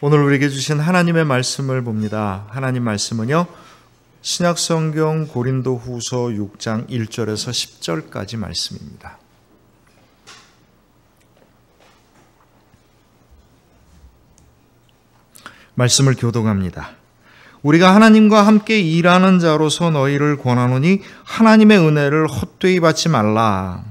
오늘 우리에게 주신 하나님의 말씀을 봅니다. 하나님 말씀은요, 신약성경 고린도후서 6장 1절에서 10절까지 말씀입니다. 말씀을 교독합니다. 우리가 하나님과 함께 일하는 자로서 너희를 권하노니 하나님의 은혜를 헛되이 받지 말라.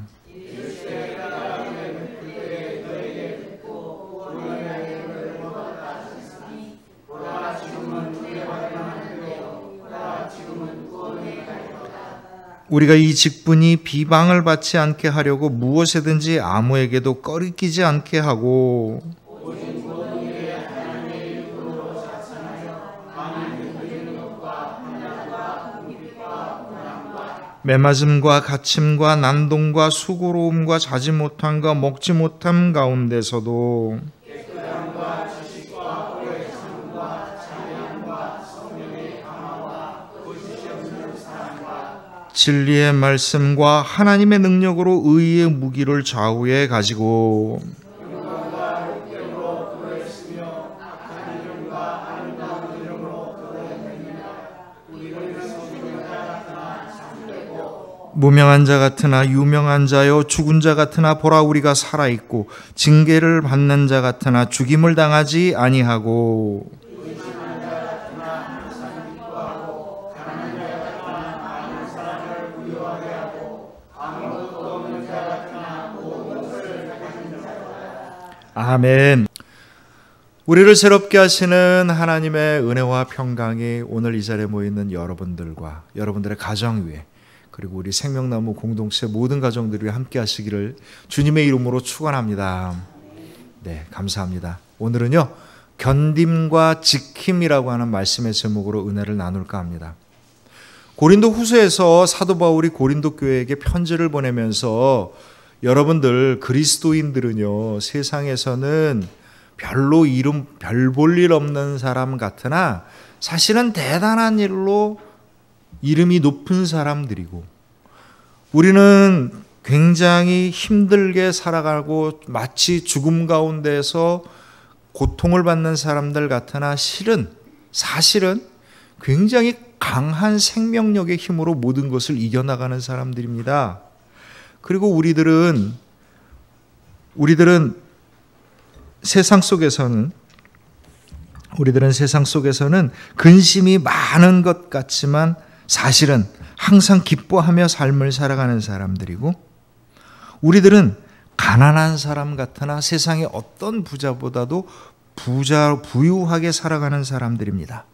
우리가 이 직분이 비방을 받지 않게 하려고 무엇이든지 아무에게도 꺼리끼지 않게 하고 매맞음과 갇힘과 난동과 수고로움과 자지 못함과 먹지 못함 가운데서도 진리의 말씀과 하나님의 능력으로 의의 무기를 좌우에 가지고 무명한 자 같으나 유명한 자요 죽은 자 같으나 보라 우리가 살아있고 징계를 받는 자 같으나 죽임을 당하지 아니하고 아멘. 우리를 새롭게 하시는 하나님의 은혜와 평강이 오늘 이 자리에 모이는 여러분들과 여러분들의 가정 위에 그리고 우리 생명나무 공동체 모든 가정들이 함께 하시기를 주님의 이름으로 축원합니다. 네, 감사합니다. 오늘은요, 견딤과 지킴이라고 하는 말씀의 제목으로 은혜를 나눌까 합니다. 고린도 후서에서 사도 바울이 고린도 교회에게 편지를 보내면서 여러분들 그리스도인들은요, 세상에서는 별로 별 볼 일 없는 사람 같으나 사실은 대단한 일로 이름이 높은 사람들이고 우리는 굉장히 힘들게 살아가고 마치 죽음 가운데서 고통을 받는 사람들 같으나 사실은 굉장히 강한 생명력의 힘으로 모든 것을 이겨나가는 사람들입니다. 그리고 우리들은 세상 속에서는 근심이 많은 것 같지만 사실은 항상 기뻐하며 삶을 살아가는 사람들이고 우리들은 가난한 사람 같으나 세상의 어떤 부자보다도 부유하게 살아가는 사람들입니다.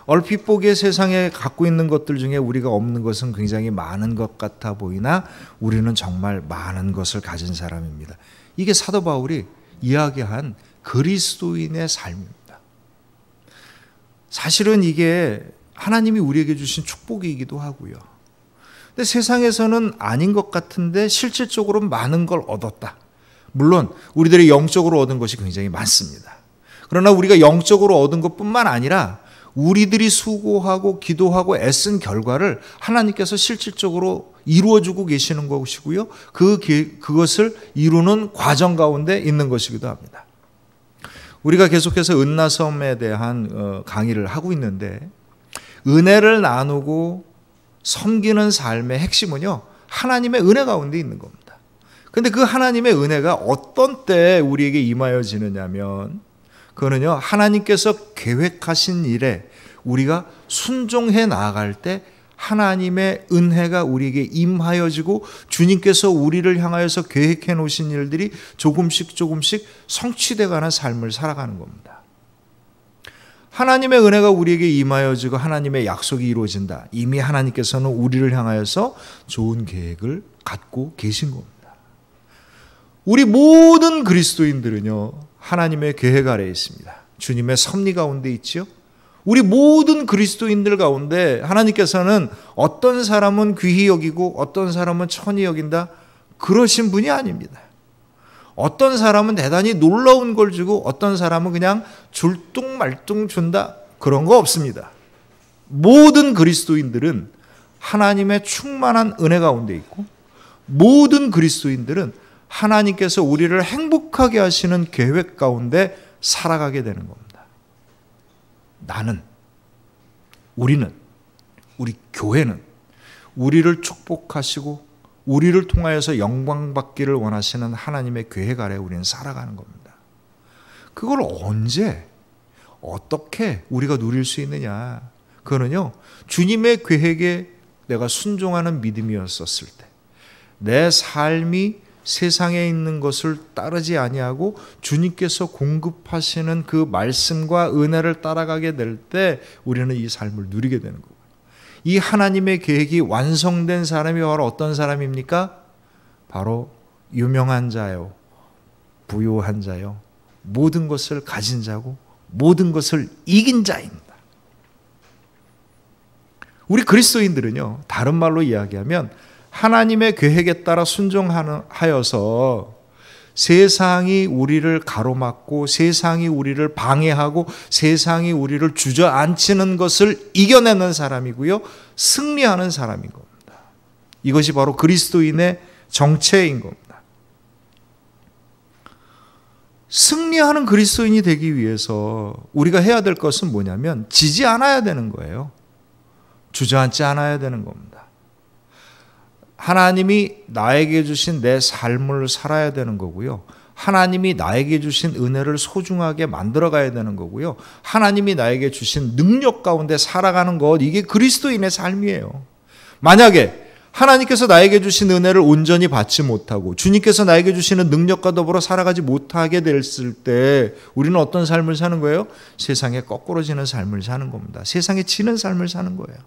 얼핏 보기에 세상에 갖고 있는 것들 중에 우리가 없는 것은 굉장히 많은 것 같아 보이나 우리는 정말 많은 것을 가진 사람입니다. 이게 사도 바울이 이야기한 그리스도인의 삶입니다. 사실은 이게 하나님이 우리에게 주신 축복이기도 하고요. 근데 세상에서는 아닌 것 같은데 실질적으로 많은 걸 얻었다. 물론 우리들이 영적으로 얻은 것이 굉장히 많습니다. 그러나 우리가 영적으로 얻은 것뿐만 아니라 우리들이 수고하고 기도하고 애쓴 결과를 하나님께서 실질적으로 이루어주고 계시는 것이고요. 그것을 이루는 과정 가운데 있는 것이기도 합니다. 우리가 계속해서 은나섬에 대한 강의를 하고 있는데 은혜를 나누고 섬기는 삶의 핵심은요, 하나님의 은혜 가운데 있는 겁니다. 그런데 그 하나님의 은혜가 어떤 때에 우리에게 임하여지느냐면 그거는요, 하나님께서 계획하신 일에 우리가 순종해 나아갈 때 하나님의 은혜가 우리에게 임하여지고 주님께서 우리를 향하여서 계획해 놓으신 일들이 조금씩 성취되어 가는 삶을 살아가는 겁니다. 하나님의 은혜가 우리에게 임하여지고 하나님의 약속이 이루어진다. 이미 하나님께서는 우리를 향하여서 좋은 계획을 갖고 계신 겁니다. 우리 모든 그리스도인들은요, 하나님의 계획 아래에 있습니다. 주님의 섭리 가운데 있지요. 우리 모든 그리스도인들 가운데 하나님께서는 어떤 사람은 귀히 여기고 어떤 사람은 천히 여긴다, 그러신 분이 아닙니다. 어떤 사람은 대단히 놀라운 걸 주고 어떤 사람은 그냥 줄뚱말뚱 준다, 그런 거 없습니다. 모든 그리스도인들은 하나님의 충만한 은혜 가운데 있고 모든 그리스도인들은 하나님께서 우리를 행복하게 하시는 계획 가운데 살아가게 되는 겁니다. 우리는, 우리 교회는 우리를 축복하시고 우리를 통하여서 영광 받기를 원하시는 하나님의 계획 아래 우리는 살아가는 겁니다. 그걸 언제 어떻게 우리가 누릴 수 있느냐? 그거는요, 주님의 계획에 내가 순종하는 믿음이었었을 때, 내 삶이 세상에 있는 것을 따르지 아니하고 주님께서 공급하시는 그 말씀과 은혜를 따라가게 될 때 우리는 이 삶을 누리게 되는 거예요. 이 하나님의 계획이 완성된 사람이 바로 어떤 사람입니까? 바로 유명한 자요, 부유한 자요, 모든 것을 가진 자고 모든 것을 이긴 자입니다. 우리 그리스도인들은요, 다른 말로 이야기하면 하나님의 계획에 따라 순종하여서 세상이 우리를 가로막고 세상이 우리를 방해하고 세상이 우리를 주저앉히는 것을 이겨내는 사람이고요, 승리하는 사람인 겁니다. 이것이 바로 그리스도인의 정체인 겁니다. 승리하는 그리스도인이 되기 위해서 우리가 해야 될 것은 뭐냐면 지지 않아야 되는 거예요. 주저앉지 않아야 되는 겁니다. 하나님이 나에게 주신 내 삶을 살아야 되는 거고요. 하나님이 나에게 주신 은혜를 소중하게 만들어가야 되는 거고요. 하나님이 나에게 주신 능력 가운데 살아가는 것, 이게 그리스도인의 삶이에요. 만약에 하나님께서 나에게 주신 은혜를 온전히 받지 못하고 주님께서 나에게 주시는 능력과 더불어 살아가지 못하게 됐을 때 우리는 어떤 삶을 사는 거예요? 세상에 거꾸로지는 삶을 사는 겁니다. 세상에 지는 삶을 사는 거예요.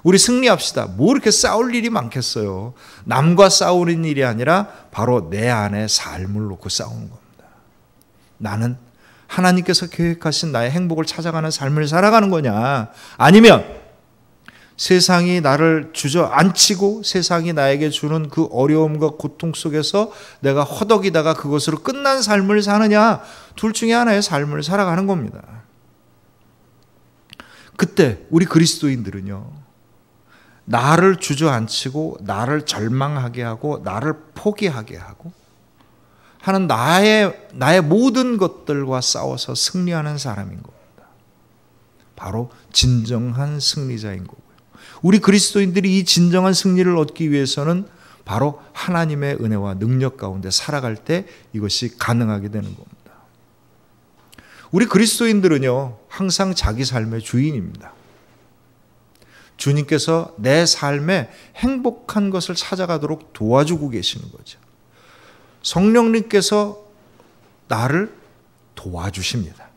우리 승리합시다. 뭐 이렇게 싸울 일이 많겠어요. 남과 싸우는 일이 아니라 바로 내 안에 삶을 놓고 싸우는 겁니다. 나는 하나님께서 계획하신 나의 행복을 찾아가는 삶을 살아가는 거냐, 아니면 세상이 나를 주저앉히고 세상이 나에게 주는 그 어려움과 고통 속에서 내가 허덕이다가 그것으로 끝난 삶을 사느냐, 둘 중에 하나의 삶을 살아가는 겁니다. 그때 우리 그리스도인들은요, 나를 주저앉히고 나를 절망하게 하고 나를 포기하게 하고 하는 나의 모든 것들과 싸워서 승리하는 사람인 겁니다. 바로 진정한 승리자인 거고요. 우리 그리스도인들이 이 진정한 승리를 얻기 위해서는 바로 하나님의 은혜와 능력 가운데 살아갈 때 이것이 가능하게 되는 겁니다. 우리 그리스도인들은요, 항상 자기 삶의 주인입니다. 주님께서 내 삶에 행복한 것을 찾아가도록 도와주고 계시는 거죠. 성령님께서 나를 도와주십니다.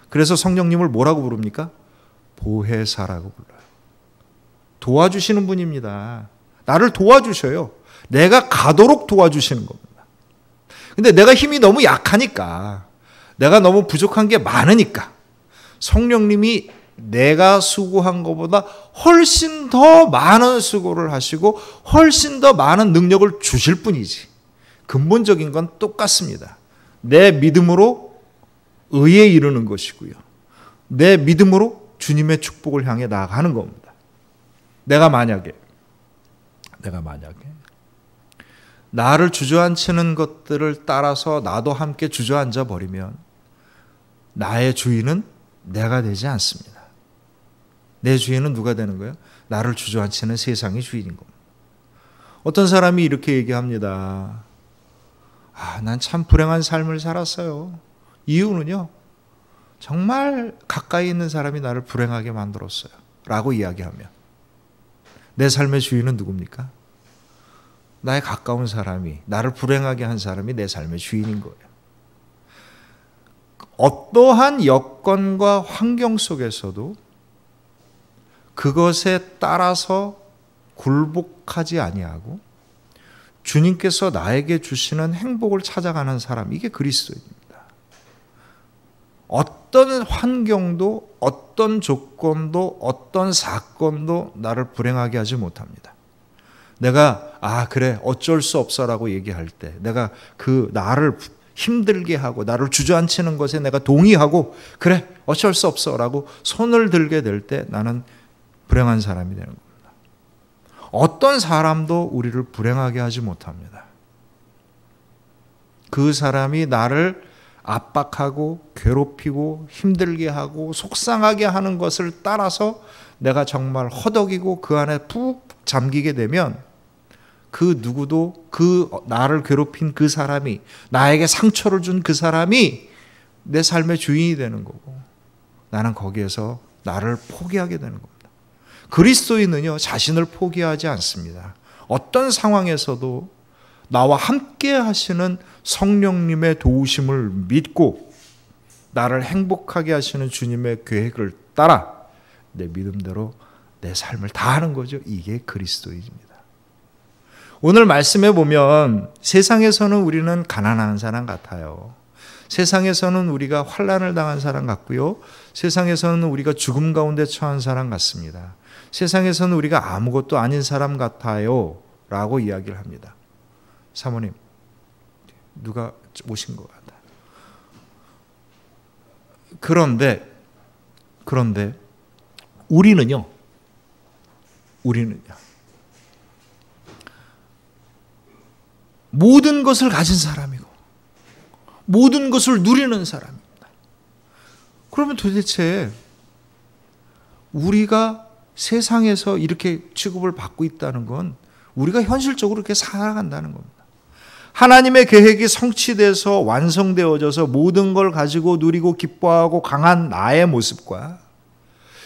그래서 성령님을 뭐라고 부릅니까? 보혜사라고 불러요. 도와주시는 분입니다. 나를 도와주셔요. 내가 가도록 도와주시는 겁니다. 근데 내가 힘이 너무 약하니까, 내가 너무 부족한 게 많으니까 성령님이 내가 수고한 것보다 훨씬 더 많은 수고를 하시고 훨씬 더 많은 능력을 주실 뿐이지, 근본적인 건 똑같습니다. 내 믿음으로 의에 이르는 것이고요, 내 믿음으로 주님의 축복을 향해 나아가는 겁니다. 내가 만약에 나를 주저앉히는 것들을 따라서 나도 함께 주저앉아 버리면 나의 주인은 내가 되지 않습니다. 내 주인은 누가 되는 거예요? 나를 주저앉히는 세상의 주인인 겁니다. 어떤 사람이 이렇게 얘기합니다. 난 참 불행한 삶을 살았어요. 이유는요, 정말 가까이 있는 사람이 나를 불행하게 만들었어요 라고 이야기하면 내 삶의 주인은 누굽니까? 나의 가까운 사람이, 나를 불행하게 한 사람이 내 삶의 주인인 거예요. 어떠한 여건과 환경 속에서도 그것에 따라서 굴복하지 아니하고 주님께서 나에게 주시는 행복을 찾아가는 사람, 이게 그리스도입니다. 어떤 환경도 어떤 조건도 어떤 사건도 나를 불행하게 하지 못합니다. 내가 그래 어쩔 수 없어라고 얘기할 때, 내가 나를 힘들게 하고 나를 주저앉히는 것에 내가 동의하고 그래 어쩔 수 없어라고 손을 들게 될 때 나는 불행한 사람이 되는 겁니다. 어떤 사람도 우리를 불행하게 하지 못합니다. 그 사람이 나를 압박하고 괴롭히고 힘들게 하고 속상하게 하는 것을 따라서 내가 정말 허덕이고 그 안에 푹 잠기게 되면 그 누구도 그 나를 괴롭힌 그 사람이, 나에게 상처를 준 그 사람이 내 삶의 주인이 되는 거고, 나는 거기에서 나를 포기하게 되는 겁니다. 그리스도인은요, 자신을 포기하지 않습니다. 어떤 상황에서도 나와 함께 하시는 성령님의 도우심을 믿고 나를 행복하게 하시는 주님의 계획을 따라 내 믿음대로 내 삶을 다하는 거죠. 이게 그리스도인입니다. 오늘 말씀해 보면 세상에서는 우리는 가난한 사람 같아요. 세상에서는 우리가 환난을 당한 사람 같고요. 세상에서는 우리가 죽음 가운데 처한 사람 같습니다. 세상에서는 우리가 아무것도 아닌 사람 같아요 라고 이야기를 합니다. 사모님, 누가 오신 것 같다. 그런데 우리는요 모든 것을 가진 사람이고 모든 것을 누리는 사람입니다. 그러면 도대체 우리가 세상에서 이렇게 취급을 받고 있다는 건 우리가 현실적으로 이렇게 살아간다는 겁니다. 하나님의 계획이 성취돼서 완성되어져서 모든 걸 가지고 누리고 기뻐하고 강한 나의 모습과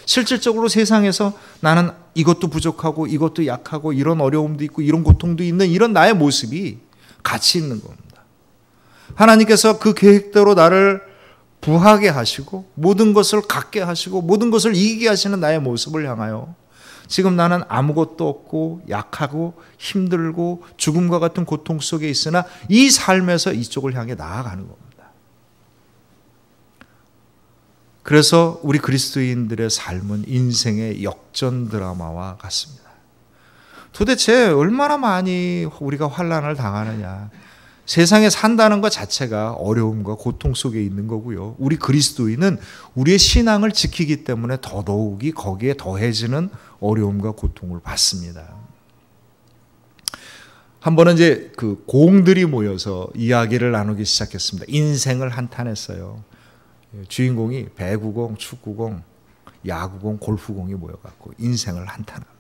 실질적으로 세상에서 나는 이것도 부족하고 이것도 약하고 이런 어려움도 있고 이런 고통도 있는 이런 나의 모습이 같이 있는 겁니다. 하나님께서 그 계획대로 나를 부하게 하시고 모든 것을 갖게 하시고 모든 것을 이기게 하시는 나의 모습을 향하여 지금 나는 아무것도 없고 약하고 힘들고 죽음과 같은 고통 속에 있으나 이 삶에서 이쪽을 향해 나아가는 겁니다. 그래서 우리 그리스도인들의 삶은 인생의 역전 드라마와 같습니다. 도대체 얼마나 많이 우리가 환난을 당하느냐. 세상에 산다는 것 자체가 어려움과 고통 속에 있는 거고요. 우리 그리스도인은 우리의 신앙을 지키기 때문에 더더욱이 거기에 더해지는 어려움과 고통을 받습니다. 한 번은 이제 그 고흥들이 모여서 이야기를 나누기 시작했습니다. 인생을 한탄했어요. 주인공이 배구공, 축구공, 야구공, 골프공이 모여갖고 인생을 한탄합니다.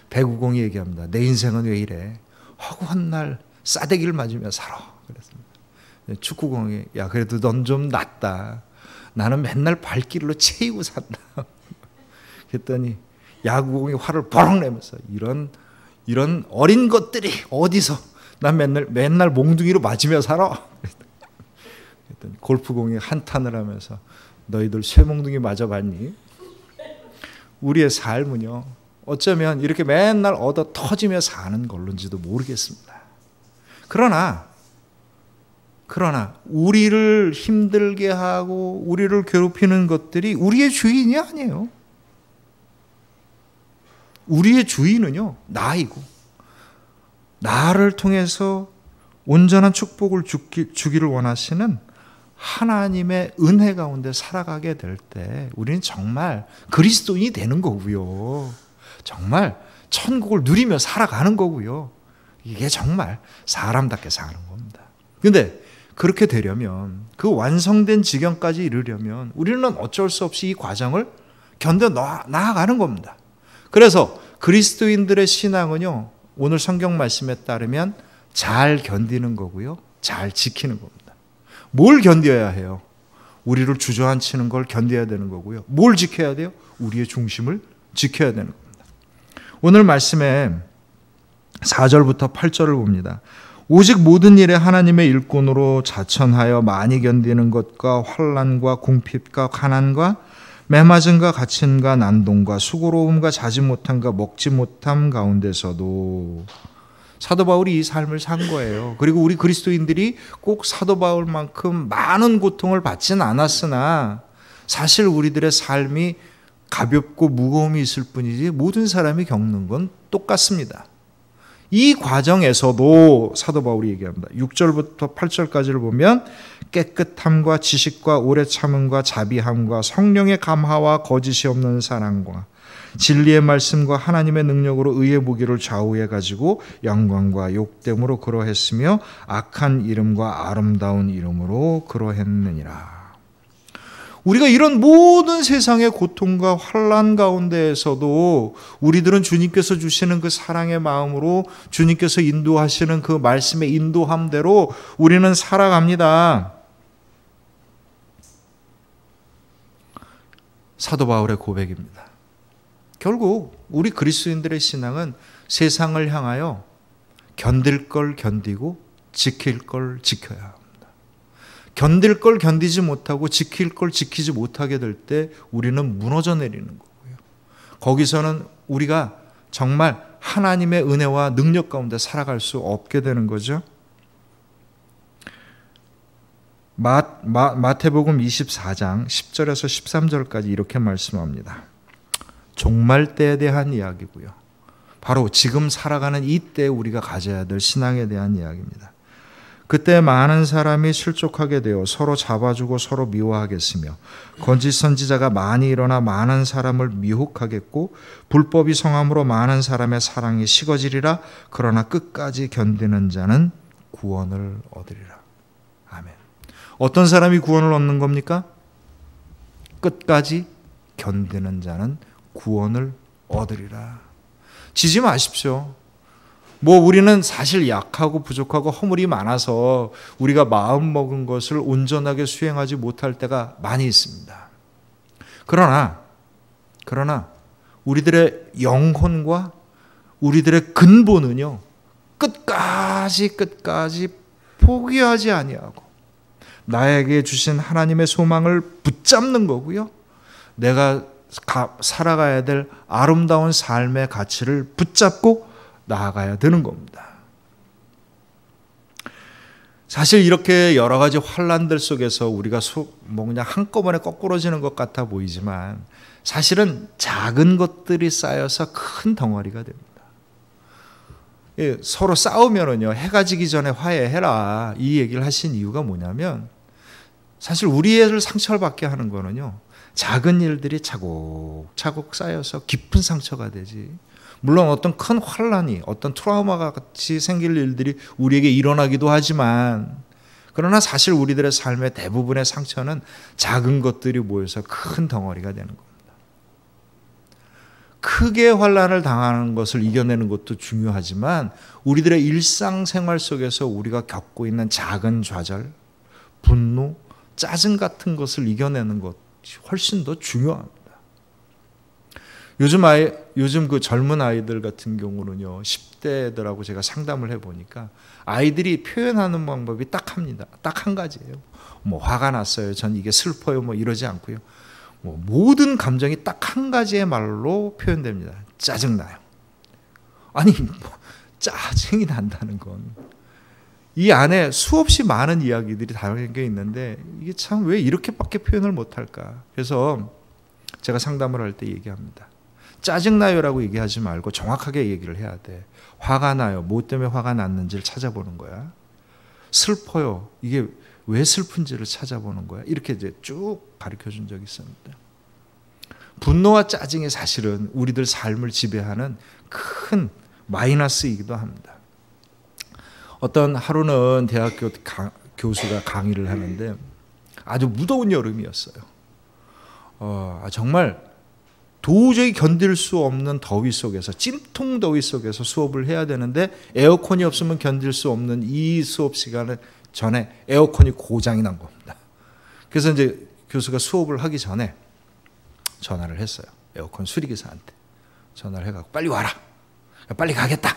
배구공이 얘기합니다. 내 인생은 왜 이래? 허구한 날 싸대기를 맞으며 살아. 그랬습니다. 축구공이 야 그래도 넌 좀 낫다. 나는 맨날 발길로 채이고 산다. 그랬더니 야구공이 화를 버럭 내면서 이런 어린 것들이 어디서 난 맨날 몽둥이로 맞으며 살아. 그랬더니 골프공이 한탄을 하면서 너희들 쇠몽둥이 맞아봤니? 우리의 삶은요 어쩌면 이렇게 맨날 얻어 터지며 사는 걸론지도 모르겠습니다. 그러나 우리를 힘들게 하고 우리를 괴롭히는 것들이 우리의 주인이 아니에요. 우리의 주인은요 나이고 나를 통해서 온전한 축복을 주기를 원하시는 하나님의 은혜 가운데 살아가게 될 때 우리는 정말 그리스도인이 되는 거고요. 정말 천국을 누리며 살아가는 거고요. 이게 정말 사람답게 사는 겁니다. 그런데 그렇게 되려면 그 완성된 지경까지 이르려면 우리는 어쩔 수 없이 이 과정을 견뎌 나아가는 겁니다. 그래서 그리스도인들의 신앙은요 오늘 성경 말씀에 따르면 잘 견디는 거고요 잘 지키는 겁니다. 뭘 견뎌야 해요? 우리를 주저앉히는 걸 견뎌야 되는 거고요. 뭘 지켜야 돼요? 우리의 중심을 지켜야 되는 겁니다. 오늘 말씀에 4절부터 8절을 봅니다. 오직 모든 일에 하나님의 일꾼으로 자천하여 많이 견디는 것과 환난과 궁핍과 가난과 매맞음과 갇힘과 난동과 수고로움과 자지 못함과 먹지 못함 가운데서도 사도 바울이 이 삶을 산 거예요. 그리고 우리 그리스도인들이 꼭 사도 바울만큼 많은 고통을 받지는 않았으나 사실 우리들의 삶이 가볍고 무거움이 있을 뿐이지 모든 사람이 겪는 건 똑같습니다. 이 과정에서도 사도 바울이 얘기합니다. 6절부터 8절까지를 보면 깨끗함과 지식과 오래 참음과 자비함과 성령의 감화와 거짓이 없는 사랑과 진리의 말씀과 하나님의 능력으로 의의 무기를 좌우해 가지고 영광과 욕됨으로 그러했으며 악한 이름과 아름다운 이름으로 그러했느니라. 우리가 이런 모든 세상의 고통과 환난 가운데에서도 우리들은 주님께서 주시는 그 사랑의 마음으로 주님께서 인도하시는 그 말씀의 인도함대로 우리는 살아갑니다. 사도 바울의 고백입니다. 결국 우리 그리스도인들의 신앙은 세상을 향하여 견딜 걸 견디고 지킬 걸 지켜야 합니다. 견딜 걸 견디지 못하고 지킬 걸 지키지 못하게 될 때 우리는 무너져 내리는 거고요. 거기서는 우리가 정말 하나님의 은혜와 능력 가운데 살아갈 수 없게 되는 거죠. 마태복음 24장 10절에서 13절까지 이렇게 말씀합니다. 종말 때에 대한 이야기고요. 바로 지금 살아가는 이때 우리가 가져야 될 신앙에 대한 이야기입니다. 그때 많은 사람이 실족하게 되어 서로 잡아주고 서로 미워하겠으며 거짓 선지자가 많이 일어나 많은 사람을 미혹하겠고 불법이 성함으로 많은 사람의 사랑이 식어지리라. 그러나 끝까지 견디는 자는 구원을 얻으리라. 아멘. 어떤 사람이 구원을 얻는 겁니까? 끝까지 견디는 자는 구원을 얻으리라. 지지 마십시오. 우리는 사실 약하고 부족하고 허물이 많아서 우리가 마음 먹은 것을 온전하게 수행하지 못할 때가 많이 있습니다. 그러나 우리들의 영혼과 우리들의 근본은요, 끝까지 포기하지 아니하고 나에게 주신 하나님의 소망을 붙잡는 거고요. 내가 살아가야 될 아름다운 삶의 가치를 붙잡고 나아가야 되는 겁니다. 사실 이렇게 여러 가지 환난들 속에서 우리가 그냥 한꺼번에 거꾸러지는 것 같아 보이지만 사실은 작은 것들이 쌓여서 큰 덩어리가 됩니다. 서로 싸우면은요, 해가 지기 전에 화해해라, 이 얘기를 하신 이유가 뭐냐면 사실 우리를 상처를 받게 하는 거는요, 작은 일들이 차곡차곡 쌓여서 깊은 상처가 되지. 물론 어떤 큰 환난이, 어떤 트라우마가 같이 생길 일들이 우리에게 일어나기도 하지만, 그러나 사실 우리들의 삶의 대부분의 상처는 작은 것들이 모여서 큰 덩어리가 되는 겁니다. 크게 환난을 당하는 것을 이겨내는 것도 중요하지만 우리들의 일상생활 속에서 우리가 겪고 있는 작은 좌절, 분노, 짜증 같은 것을 이겨내는 것이 훨씬 더 중요합니다. 요즘 그 젊은 아이들 같은 경우는요, 10대들하고 제가 상담을 해보니까 아이들이 표현하는 방법이 딱 합니다. 딱 한 가지예요. 화가 났어요. 전 이게 슬퍼요. 이러지 않고요. 모든 감정이 딱 한 가지의 말로 표현됩니다. 짜증나요. 아니, 짜증이 난다는 건 이 안에 수없이 많은 이야기들이 담겨 있는데 이게 참 왜 이렇게밖에 표현을 못할까. 그래서 제가 상담을 할 때 얘기합니다. 짜증나요라고 얘기하지 말고 정확하게 얘기를 해야 돼. 화가 나요. 뭐 때문에 화가 났는지를 찾아보는 거야. 슬퍼요. 이게 왜 슬픈지를 찾아보는 거야. 이렇게 이제 쭉 가르쳐 준 적이 있습니다. 분노와 짜증이 사실은 우리들 삶을 지배하는 큰 마이너스이기도 합니다. 어떤 하루는 대학교 교수가 강의를 하는데 아주 무더운 여름이었어요. 정말 도저히 견딜 수 없는 더위 속에서, 찜통 더위 속에서 수업을 해야 되는데 에어컨이 없으면 견딜 수 없는 이 수업 시간에 전에 에어컨이 고장이 난 겁니다. 그래서 이제 교수가 수업을 하기 전에 전화를 했어요. 에어컨 수리기사한테 전화를 해갖고 빨리 와라. 빨리 가겠다.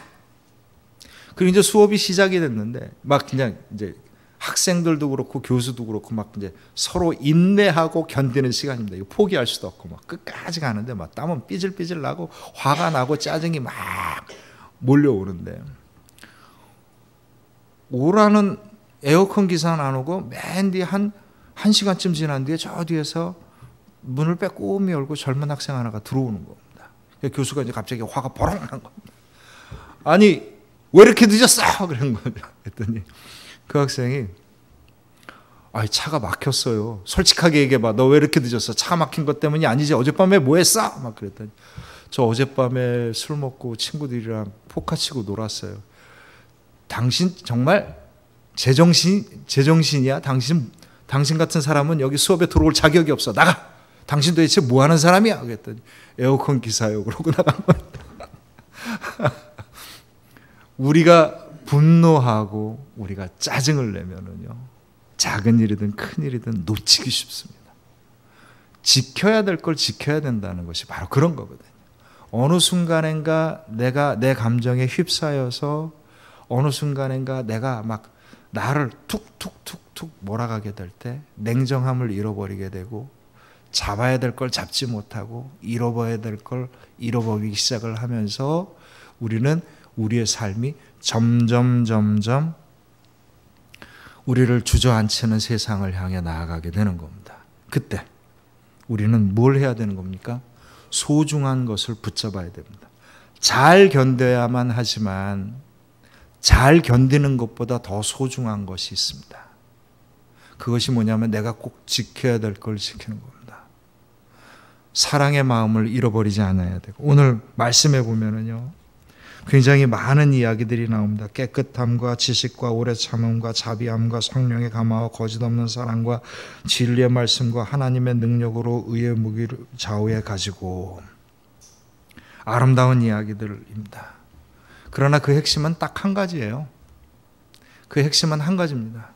그리고 이제 수업이 시작이 됐는데 막 그냥 이제 학생들도 그렇고 교수도 그렇고 막 이제 서로 인내하고 견디는 시간입니다. 이거 포기할 수도 없고 막 끝까지 가는데 막 땀은 삐질삐질 나고 화가 나고 짜증이 막 몰려오는데 오라는 에어컨 기사는 안 오고 맨 뒤에 한 시간쯤 지난 뒤에 저 뒤에서 문을 빼꼼히 열고 젊은 학생 하나가 들어오는 겁니다. 교수가 이제 갑자기 화가 버럭 난 겁니다. 아니 왜 이렇게 늦었어? 그런 거죠. 그랬더니 그 학생이 차가 막혔어요. 솔직하게 얘기해봐. 너 왜 이렇게 늦었어? 차가 막힌 것 때문이 아니지. 어젯밤에 뭐 했어? 막 그랬더니 저 어젯밤에 술 먹고 친구들이랑 포카 치고 놀았어요. 당신 정말 제정신이야? 당신 같은 사람은 여기 수업에 들어올 자격이 없어. 나가! 당신 도대체 뭐 하는 사람이야? 그랬더니 에어컨 기사요. 그러고 나간 거예요. 우리가 분노하고 우리가 짜증을 내면은요, 작은 일이든 큰 일이든 놓치기 쉽습니다. 지켜야 될 걸 지켜야 된다는 것이 바로 그런 거거든요. 어느 순간인가 내가 내 감정에 휩싸여서 어느 순간인가 내가 막 나를 툭툭툭툭 몰아가게 될 때 냉정함을 잃어버리게 되고 잡아야 될 걸 잡지 못하고 잃어버려야 될 걸 잃어버리기 시작을 하면서 우리는 우리의 삶이 점점 우리를 주저앉히는 세상을 향해 나아가게 되는 겁니다. 그때 우리는 뭘 해야 되는 겁니까? 소중한 것을 붙잡아야 됩니다. 잘 견뎌야만 하지만 잘 견디는 것보다 더 소중한 것이 있습니다. 그것이 뭐냐면 내가 꼭 지켜야 될 걸 지키는 겁니다. 사랑의 마음을 잃어버리지 않아야 되고, 오늘 말씀해 보면은요, 굉장히 많은 이야기들이 나옵니다. 깨끗함과 지식과 오래 참음과 자비함과 성령의 감화와 거짓 없는 사랑과 진리의 말씀과 하나님의 능력으로 의의 무기를 좌우에 가지고, 아름다운 이야기들입니다. 그러나 그 핵심은 딱 한 가지예요. 그 핵심은 한 가지입니다.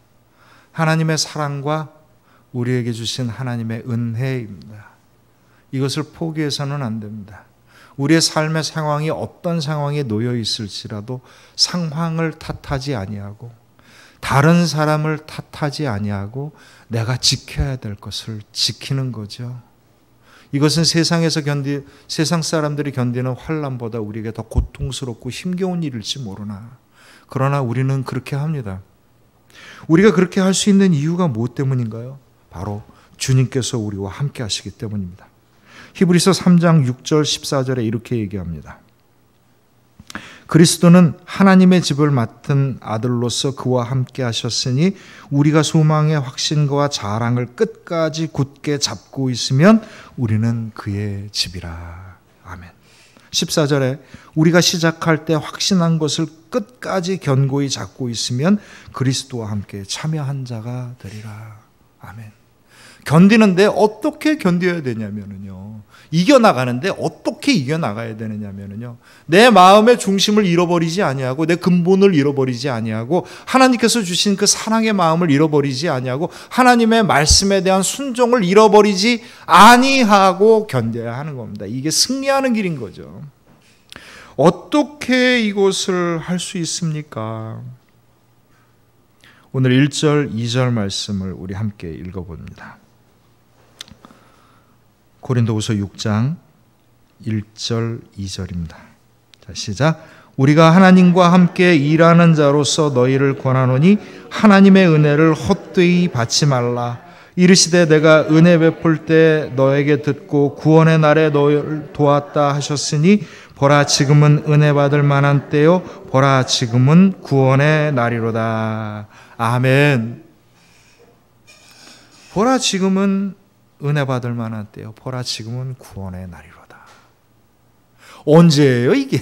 하나님의 사랑과 우리에게 주신 하나님의 은혜입니다. 이것을 포기해서는 안 됩니다. 우리의 삶의 상황이 어떤 상황에 놓여 있을지라도 상황을 탓하지 아니하고 다른 사람을 탓하지 아니하고 내가 지켜야 될 것을 지키는 거죠. 이것은 세상 사람들이 견디는 환난보다 우리에게 더 고통스럽고 힘겨운 일일지 모르나, 그러나 우리는 그렇게 합니다. 우리가 그렇게 할 수 있는 이유가 무엇 때문인가요? 바로 주님께서 우리와 함께 하시기 때문입니다. 히브리서 3장 6절 14절에 이렇게 얘기합니다. 그리스도는 하나님의 집을 맡은 아들로서 그와 함께 하셨으니 우리가 소망의 확신과 자랑을 끝까지 굳게 잡고 있으면 우리는 그의 집이라. 아멘. 14절에 우리가 시작할 때 확신한 것을 끝까지 견고히 잡고 있으면 그리스도와 함께 참여한 자가 되리라. 아멘. 견디는데 어떻게 견뎌야 되냐면요, 이겨나가는데 어떻게 이겨나가야 되느냐면요, 내 마음의 중심을 잃어버리지 아니하고 내 근본을 잃어버리지 아니하고 하나님께서 주신 그 사랑의 마음을 잃어버리지 아니하고 하나님의 말씀에 대한 순종을 잃어버리지 아니하고 견뎌야 하는 겁니다. 이게 승리하는 길인 거죠. 어떻게 이것을 할 수 있습니까? 오늘 1절, 2절 말씀을 우리 함께 읽어봅니다. 고린도후서 6장 1절, 2절입니다. 자, 시작. 우리가 하나님과 함께 일하는 자로서 너희를 권하노니 하나님의 은혜를 헛되이 받지 말라. 이르시되 내가 은혜 베풀 때 너에게 듣고 구원의 날에 너희를 도왔다 하셨으니 보라 지금은 은혜 받을 만한 때요 보라 지금은 구원의 날이로다. 아멘. 보라 지금은 은혜 받을 만한 때요 보라 지금은 구원의 날이로다. 언제예요 이게?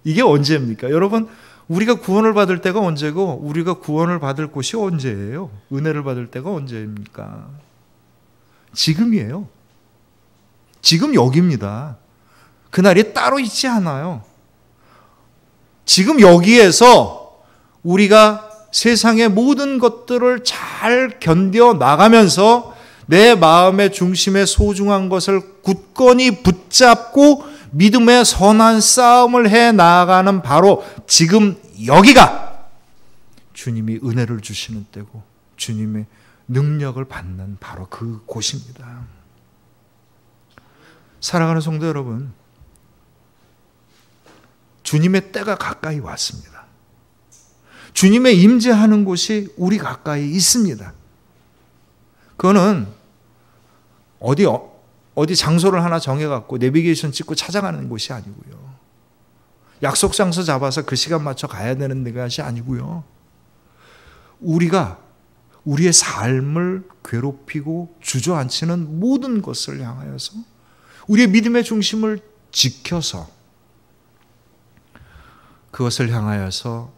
이게 언제입니까? 여러분, 우리가 구원을 받을 때가 언제고 우리가 구원을 받을 곳이 언제예요? 은혜를 받을 때가 언제입니까? 지금이에요. 지금 여기입니다. 그날이 따로 있지 않아요. 지금 여기에서 우리가 세상의 모든 것들을 잘 견뎌 나가면서 내 마음의 중심에 소중한 것을 굳건히 붙잡고 믿음의 선한 싸움을 해 나아가는 바로 지금 여기가 주님이 은혜를 주시는 때고 주님의 능력을 받는 바로 그 곳입니다. 사랑하는 성도 여러분, 주님의 때가 가까이 왔습니다. 주님의 임재하는 곳이 우리 가까이 있습니다. 그거는 어디 장소를 하나 정해갖고 내비게이션 찍고 찾아가는 곳이 아니고요. 약속 장소 잡아서 그 시간 맞춰 가야 되는 것이 아니고요. 우리가 우리의 삶을 괴롭히고 주저앉히는 모든 것을 향하여서 우리의 믿음의 중심을 지켜서 그것을 향하여서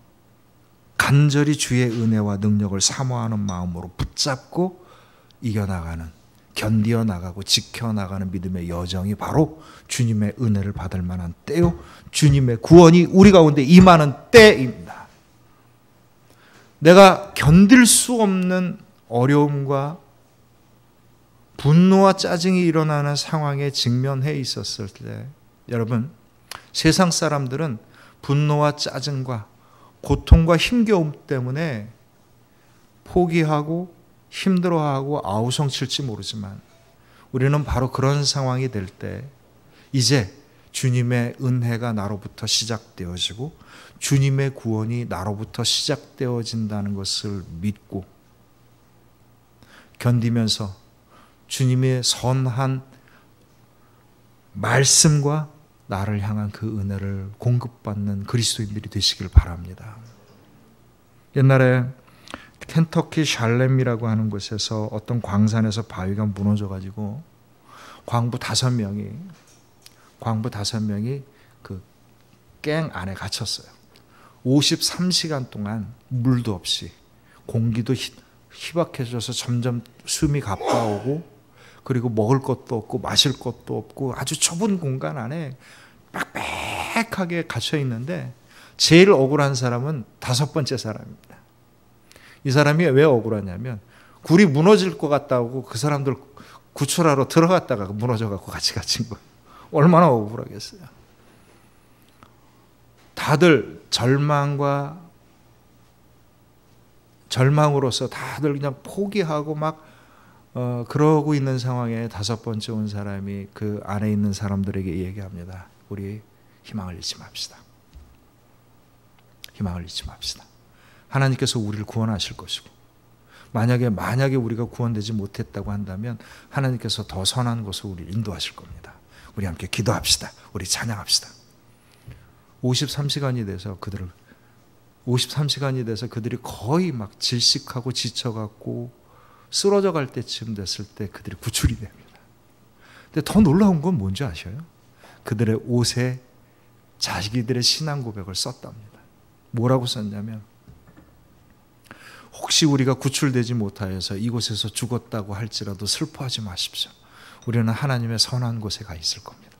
간절히 주의 은혜와 능력을 사모하는 마음으로 붙잡고 이겨나가는, 견디어 나가고 지켜나가는 믿음의 여정이 바로 주님의 은혜를 받을 만한 때요, 주님의 구원이 우리 가운데 임하는 때입니다. 내가 견딜 수 없는 어려움과 분노와 짜증이 일어나는 상황에 직면해 있었을 때, 여러분, 세상 사람들은 분노와 짜증과 고통과 힘겨움 때문에 포기하고 힘들어하고 아우성칠지 모르지만, 우리는 바로 그런 상황이 될 때 이제 주님의 은혜가 나로부터 시작되어지고 주님의 구원이 나로부터 시작되어진다는 것을 믿고 견디면서 주님의 선한 말씀과 나를 향한 그 은혜를 공급받는 그리스도인들이 되시길 바랍니다. 옛날에 켄터키 샬렘이라고 하는 곳에서 어떤 광산에서 바위가 무너져가지고 광부 5명이 그 갱 안에 갇혔어요. 53시간 동안 물도 없이, 공기도 희박해져서 점점 숨이 가빠오고, 그리고 먹을 것도 없고 마실 것도 없고 아주 좁은 공간 안에 빽빽하게 갇혀 있는데, 제일 억울한 사람은 5번째 사람입니다. 이 사람이 왜 억울하냐면, 굴이 무너질 것 같다고 그 사람들 구출하러 들어갔다가 무너져갖고 같이 갇힌 거예요. 얼마나 억울하겠어요. 다들 절망으로서 다들 그냥 포기하고 막 그러고 있는 상황에 5번째 온 사람이 그 안에 있는 사람들에게 얘기합니다. 우리 희망을 잃지 맙시다. 희망을 잃지 맙시다. 하나님께서 우리를 구원하실 것이고, 만약에 우리가 구원되지 못했다고 한다면 하나님께서 더 선한 곳으로 우리를 인도하실 겁니다. 우리 함께 기도합시다. 우리 찬양합시다. 53시간이 돼서 그들이 거의 막 질식하고 지쳐갖고 쓰러져 갈 때쯤 됐을 때 그들이 구출이 됩니다. 근데 더 놀라운 건 뭔지 아셔요? 그들의 옷에 자기들의 신앙 고백을 썼답니다. 뭐라고 썼냐면, 혹시 우리가 구출되지 못하여서 이곳에서 죽었다고 할지라도 슬퍼하지 마십시오. 우리는 하나님의 선한 곳에 가 있을 겁니다.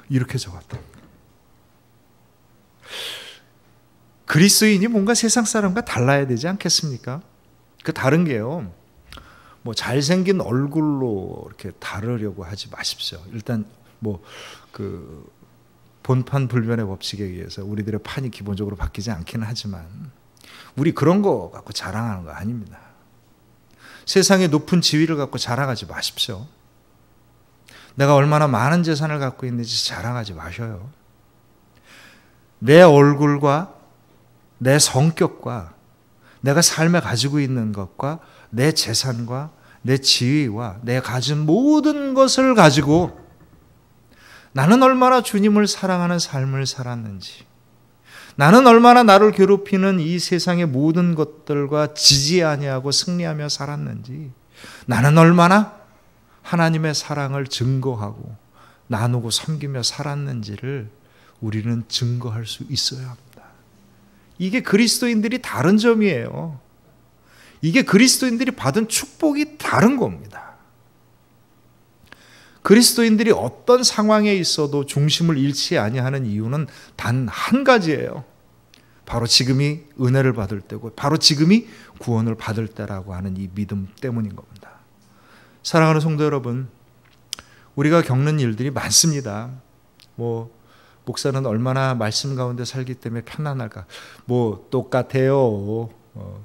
이렇게 적었답니다. 그리스도인이 뭔가 세상 사람과 달라야 되지 않겠습니까? 그 다른 게요, 뭐 잘생긴 얼굴로 이렇게 다르려고 하지 마십시오. 일단 뭐 그 본판 불변의 법칙에 의해서 우리들의 판이 기본적으로 바뀌지 않기는 하지만, 우리 그런 거 갖고 자랑하는 거 아닙니다. 세상의 높은 지위를 갖고 자랑하지 마십시오. 내가 얼마나 많은 재산을 갖고 있는지 자랑하지 마셔요. 내 얼굴과 내 성격과 내가 삶에 가지고 있는 것과 내 재산과 내 지위와 내 가진 모든 것을 가지고 나는 얼마나 주님을 사랑하는 삶을 살았는지, 나는 얼마나 나를 괴롭히는 이 세상의 모든 것들과 지지 아니하고 승리하며 살았는지, 나는 얼마나 하나님의 사랑을 증거하고 나누고 섬기며 살았는지를 우리는 증거할 수 있어야 합니다. 이게 그리스도인들이 다른 점이에요. 이게 그리스도인들이 받은 축복이 다른 겁니다. 그리스도인들이 어떤 상황에 있어도 중심을 잃지 아니하는 이유는 단 한 가지예요. 바로 지금이 은혜를 받을 때고, 바로 지금이 구원을 받을 때라고 하는 이 믿음 때문인 겁니다. 사랑하는 성도 여러분, 우리가 겪는 일들이 많습니다. 목사는 얼마나 말씀 가운데 살기 때문에 편안할까? 똑같아요.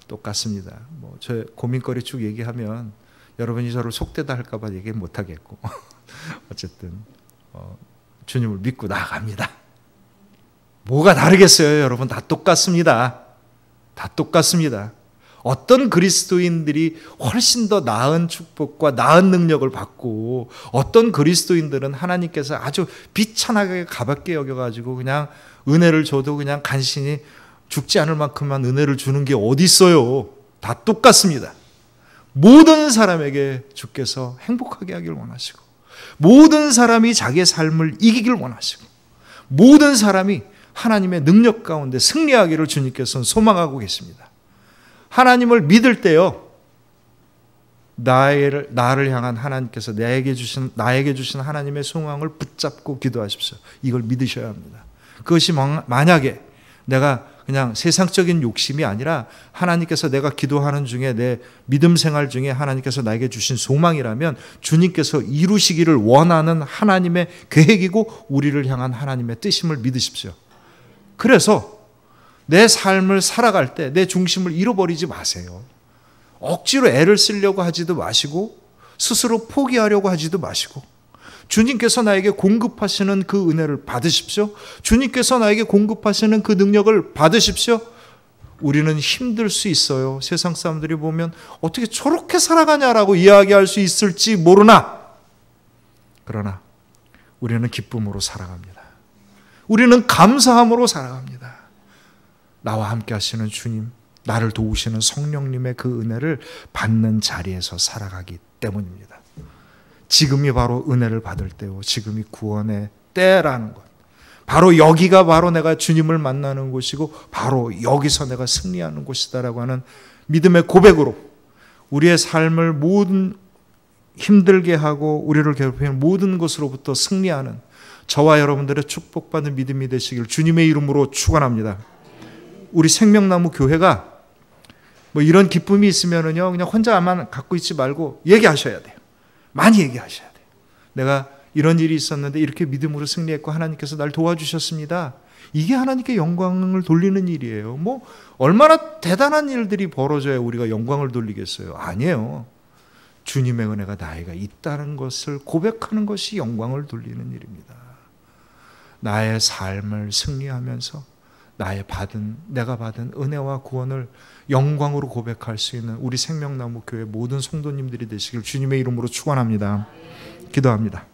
똑같습니다. 저 고민거리 쭉 얘기하면 여러분이 저를 속되다 할까봐 얘기 못하겠고 어쨌든 주님을 믿고 나아갑니다. 뭐가 다르겠어요, 여러분? 다 똑같습니다. 다 똑같습니다. 어떤 그리스도인들이 훨씬 더 나은 축복과 나은 능력을 받고, 어떤 그리스도인들은 하나님께서 아주 비천하게 가볍게 여겨가지고 그냥 은혜를 줘도 그냥 간신히 죽지 않을 만큼만 은혜를 주는 게 어디 있어요? 다 똑같습니다. 모든 사람에게 주께서 행복하게 하길 원하시고, 모든 사람이 자기의 삶을 이기길 원하시고, 모든 사람이 하나님의 능력 가운데 승리하기를 주님께서는 소망하고 계십니다. 하나님을 믿을 때요, 나를 향한 하나님께서 나에게 주신 하나님의 소망을 붙잡고 기도하십시오. 이걸 믿으셔야 합니다. 그것이 만약에 내가 그냥 세상적인 욕심이 아니라 하나님께서 내가 기도하는 중에 내 믿음 생활 중에 하나님께서 나에게 주신 소망이라면 주님께서 이루시기를 원하는 하나님의 계획이고 우리를 향한 하나님의 뜻임을 믿으십시오. 그래서 내 삶을 살아갈 때 내 중심을 잃어버리지 마세요. 억지로 애를 쓰려고 하지도 마시고 스스로 포기하려고 하지도 마시고 주님께서 나에게 공급하시는 그 은혜를 받으십시오. 주님께서 나에게 공급하시는 그 능력을 받으십시오. 우리는 힘들 수 있어요. 세상 사람들이 보면 어떻게 저렇게 살아가냐라고 이야기할 수 있을지 모르나, 그러나 우리는 기쁨으로 살아갑니다. 우리는 감사함으로 살아갑니다. 나와 함께 하시는 주님, 나를 도우시는 성령님의 그 은혜를 받는 자리에서 살아가기 때문입니다. 지금이 바로 은혜를 받을 때요, 지금이 구원의 때라는 것, 바로 여기가 바로 내가 주님을 만나는 곳이고 바로 여기서 내가 승리하는 곳이다라고 하는 믿음의 고백으로 우리의 삶을 모든 힘들게 하고 우리를 괴롭히는 모든 것으로부터 승리하는 저와 여러분들의 축복받는 믿음이 되시길 주님의 이름으로 축원합니다. 우리 생명나무 교회가 뭐 이런 기쁨이 있으면은요, 그냥 혼자만 갖고 있지 말고 얘기하셔야 돼요. 많이 얘기하셔야 돼요. 내가 이런 일이 있었는데 이렇게 믿음으로 승리했고 하나님께서 날 도와주셨습니다. 이게 하나님께 영광을 돌리는 일이에요. 뭐 얼마나 대단한 일들이 벌어져야 우리가 영광을 돌리겠어요? 아니에요. 주님의 은혜가 나에게 있다는 것을 고백하는 것이 영광을 돌리는 일입니다. 나의 삶을 승리하면서 내가 받은 은혜와 구원을 영광으로 고백할 수 있는 우리 생명나무 교회 모든 성도님들이 되시길 주님의 이름으로 축원합니다. 기도합니다.